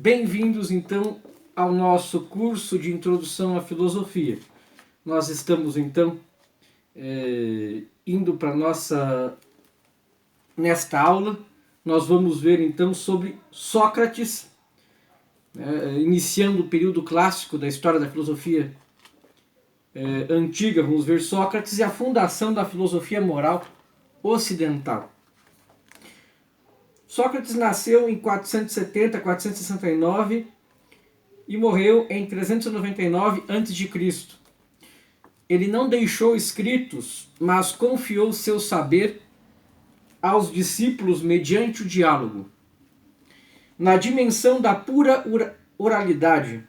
Bem-vindos então ao nosso curso de Introdução à Filosofia. Nós estamos então indo para nesta aula, nós vamos ver então sobre Sócrates, iniciando o período clássico da história da filosofia antiga, vamos ver Sócrates e a fundação da filosofia moral ocidental. Sócrates nasceu em 470, 469 e morreu em 399 a.C. Ele não deixou escritos, mas confiou seu saber aos discípulos mediante o diálogo. Na dimensão da pura oralidade.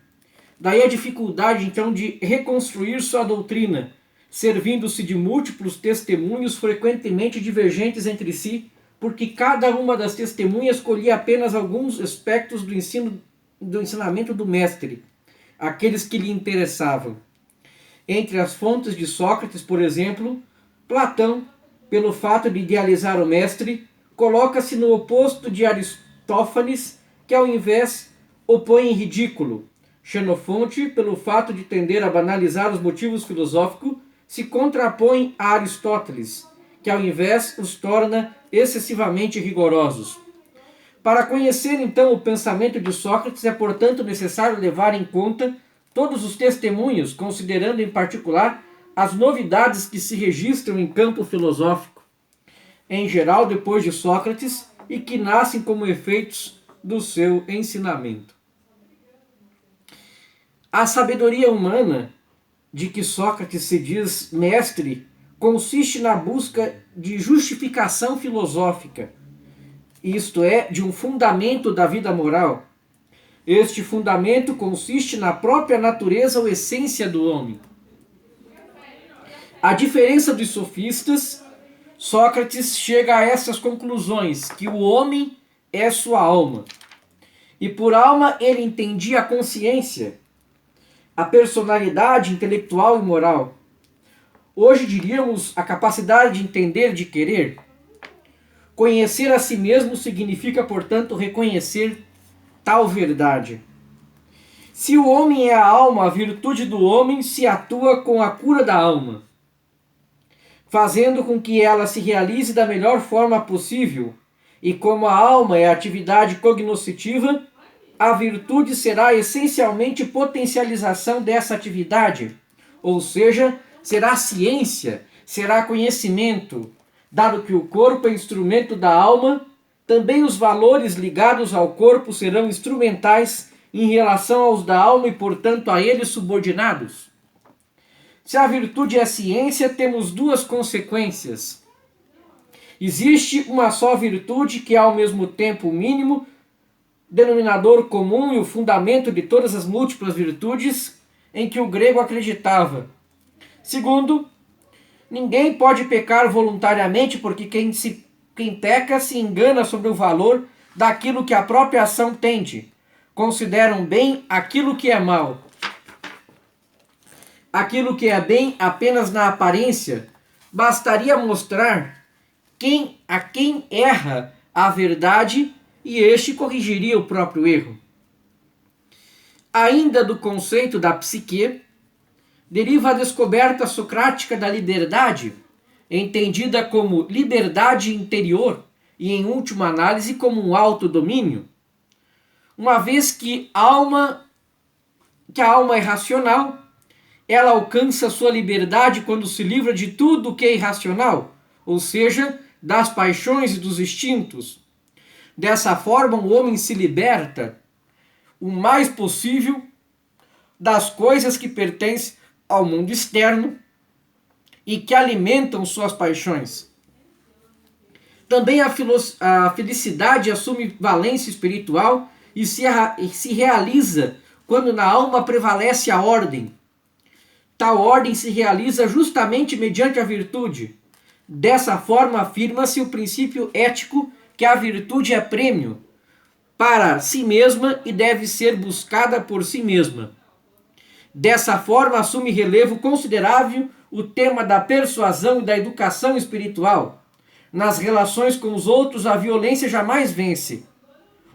Daí a dificuldade, então, de reconstruir sua doutrina, servindo-se de múltiplos testemunhos frequentemente divergentes entre si, porque cada uma das testemunhas colhia apenas alguns aspectos do ensinamento do mestre, aqueles que lhe interessavam. Entre as fontes de Sócrates, por exemplo, Platão, pelo fato de idealizar o mestre, coloca-se no oposto de Aristófanes, que ao invés o põe em ridículo. Xenofonte, pelo fato de tender a banalizar os motivos filosóficos, se contrapõe a Aristóteles, que ao invés os torna excessivamente rigorosos. Para conhecer então o pensamento de Sócrates é portanto necessário levar em conta todos os testemunhos, considerando em particular as novidades que se registram em campo filosófico, em geral depois de Sócrates, e que nascem como efeitos do seu ensinamento. A sabedoria humana, de que Sócrates se diz mestre, consiste na busca de justificação filosófica, isto é, de um fundamento da vida moral. Este fundamento consiste na própria natureza ou essência do homem. A diferença dos sofistas, Sócrates chega a essas conclusões, que o homem é sua alma. E por alma ele entendia a consciência, a personalidade intelectual e moral. Hoje diríamos a capacidade de entender, de querer. Conhecer a si mesmo significa, portanto, reconhecer tal verdade. Se o homem é a alma, a virtude do homem se atua com a cura da alma, fazendo com que ela se realize da melhor forma possível, e como a alma é a atividade cognoscitiva, a virtude será essencialmente potencialização dessa atividade, ou seja, será ciência, será conhecimento. Dado que o corpo é instrumento da alma, também os valores ligados ao corpo serão instrumentais em relação aos da alma e, portanto, a eles subordinados. Se a virtude é ciência, temos duas consequências. Existe uma só virtude que é ao mesmo tempo o mínimo denominador comum e o fundamento de todas as múltiplas virtudes em que o grego acreditava. Segundo, ninguém pode pecar voluntariamente, porque quem peca se engana sobre o valor daquilo que a própria ação tende. Consideram bem aquilo que é mal. Aquilo que é bem apenas na aparência, bastaria mostrar a quem erra a verdade e este corrigiria o próprio erro. Ainda do conceito da psique, deriva a descoberta socrática da liberdade, entendida como liberdade interior e, em última análise, como um autodomínio. Uma vez que a alma é racional, ela alcança sua liberdade quando se livra de tudo o que é irracional, ou seja, das paixões e dos instintos. Dessa forma, o homem se liberta o mais possível das coisas que pertencem ao mundo externo e que alimentam suas paixões. Também a felicidade assume valência espiritual e se realiza quando na alma prevalece a ordem. Tal ordem se realiza justamente mediante a virtude. Dessa forma, afirma-se o princípio ético que a virtude é prêmio para si mesma e deve ser buscada por si mesma. Dessa forma, assume relevo considerável o tema da persuasão e da educação espiritual. Nas relações com os outros, a violência jamais vence.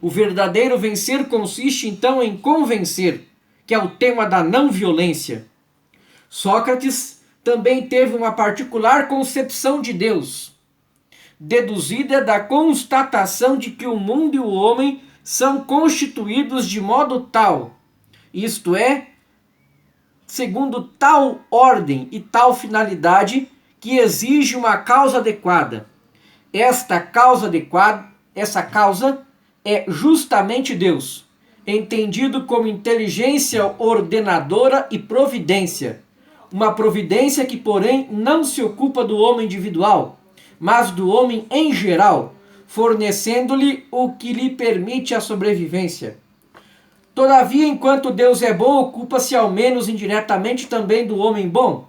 O verdadeiro vencer consiste então em convencer, que é o tema da não violência. Sócrates também teve uma particular concepção de Deus, deduzida da constatação de que o mundo e o homem são constituídos de modo tal, isto é, segundo tal ordem e tal finalidade, que exige uma causa adequada. Essa causa é justamente Deus, entendido como inteligência ordenadora e providência. Uma providência que, porém, não se ocupa do homem individual, mas do homem em geral, fornecendo-lhe o que lhe permite a sobrevivência. Todavia, enquanto Deus é bom, ocupa-se ao menos indiretamente também do homem bom,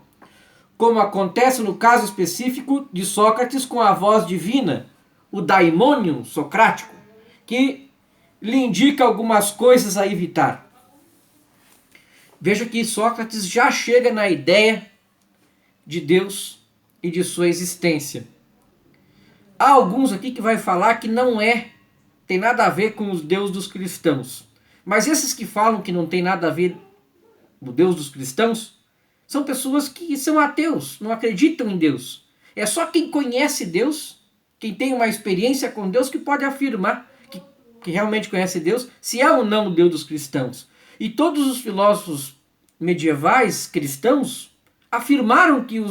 como acontece no caso específico de Sócrates com a voz divina, o daimônio socrático, que lhe indica algumas coisas a evitar. Veja que Sócrates já chega na ideia de Deus e de sua existência. Há alguns aqui que vai falar que tem nada a ver com os Deus dos cristãos. Mas esses que falam que não tem nada a ver com o Deus dos cristãos, são pessoas que são ateus, não acreditam em Deus. É só quem conhece Deus, quem tem uma experiência com Deus, que pode afirmar que realmente conhece Deus, se é ou não o Deus dos cristãos. E todos os filósofos medievais cristãos afirmaram que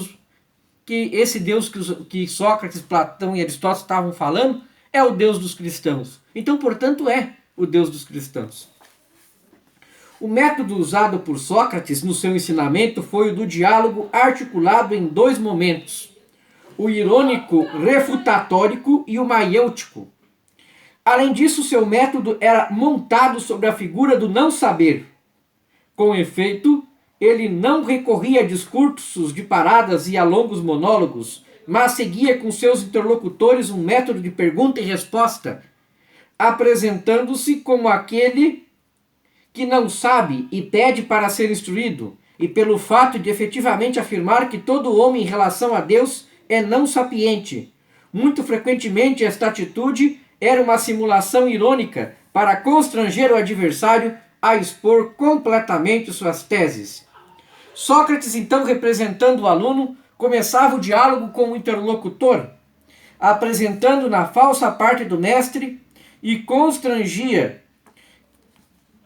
esse Deus que Sócrates, Platão e Aristóteles estavam falando é o Deus dos cristãos. Então, portanto, é o Deus dos cristãos. O método usado por Sócrates no seu ensinamento foi o do diálogo articulado em dois momentos: o irônico refutatórico e o maiêutico. Além disso, seu método era montado sobre a figura do não saber. Com efeito, ele não recorria a discursos de paradas e a longos monólogos, mas seguia com seus interlocutores um método de pergunta e resposta, apresentando-se como aquele que não sabe e pede para ser instruído, e pelo fato de efetivamente afirmar que todo homem em relação a Deus é não sapiente. Muito frequentemente esta atitude era uma simulação irônica para constranger o adversário a expor completamente suas teses. Sócrates, então, representando o aluno, começava o diálogo com o interlocutor, apresentando na falsa parte do mestre, e constrangia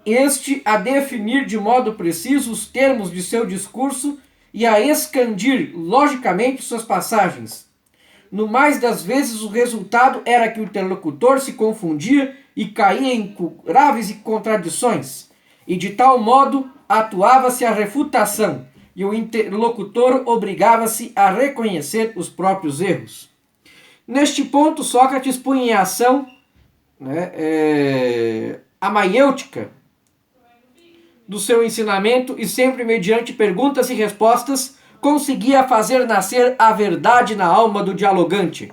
este a definir de modo preciso os termos de seu discurso e a excandir logicamente suas passagens. No mais das vezes, o resultado era que o interlocutor se confundia e caía em graves contradições, e de tal modo atuava-se a refutação, e o interlocutor obrigava-se a reconhecer os próprios erros. Neste ponto, Sócrates punha em ação a maiêutica do seu ensinamento e sempre mediante perguntas e respostas conseguia fazer nascer a verdade na alma do dialogante.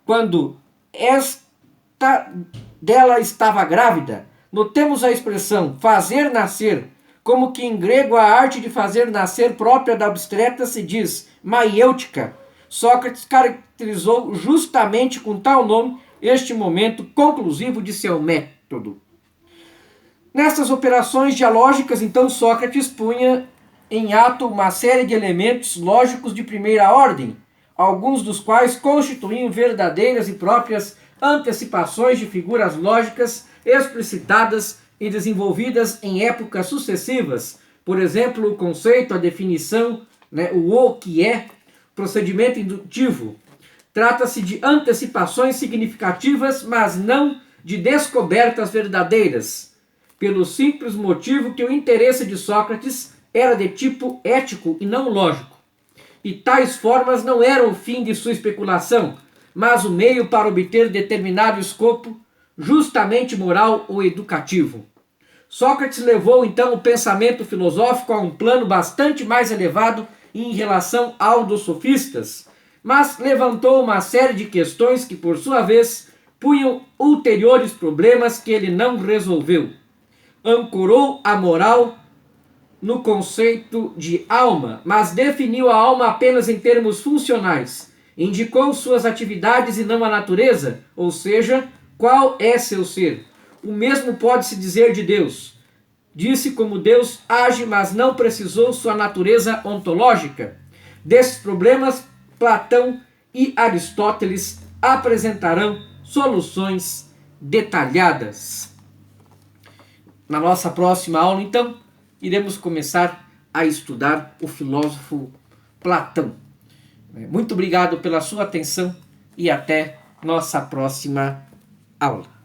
Quando esta dela estava grávida, notemos a expressão fazer nascer, como que em grego a arte de fazer nascer própria da abstreta se diz maiêutica. Sócrates caracterizou justamente com tal nome este momento conclusivo de seu método. Nessas operações dialógicas, então, Sócrates punha em ato uma série de elementos lógicos de primeira ordem, alguns dos quais constituíam verdadeiras e próprias antecipações de figuras lógicas explicitadas e desenvolvidas em épocas sucessivas. Por exemplo, o conceito, a definição, o que é, procedimento indutivo. Trata-se de antecipações significativas, mas não de descobertas verdadeiras, pelo simples motivo que o interesse de Sócrates era de tipo ético e não lógico. E tais formas não eram o fim de sua especulação, mas o meio para obter determinado escopo, justamente moral ou educativo. Sócrates levou então o pensamento filosófico a um plano bastante mais elevado em relação ao dos sofistas, mas levantou uma série de questões que, por sua vez, punham ulteriores problemas que ele não resolveu. Ancorou a moral no conceito de alma, mas definiu a alma apenas em termos funcionais. Indicou suas atividades e não a natureza, ou seja, qual é seu ser. O mesmo pode-se dizer de Deus. Disse como Deus age, mas não precisou sua natureza ontológica. Desses problemas, Platão e Aristóteles apresentarão soluções detalhadas. Na nossa próxima aula, então, iremos começar a estudar o filósofo Platão. Muito obrigado pela sua atenção e até nossa próxima aula.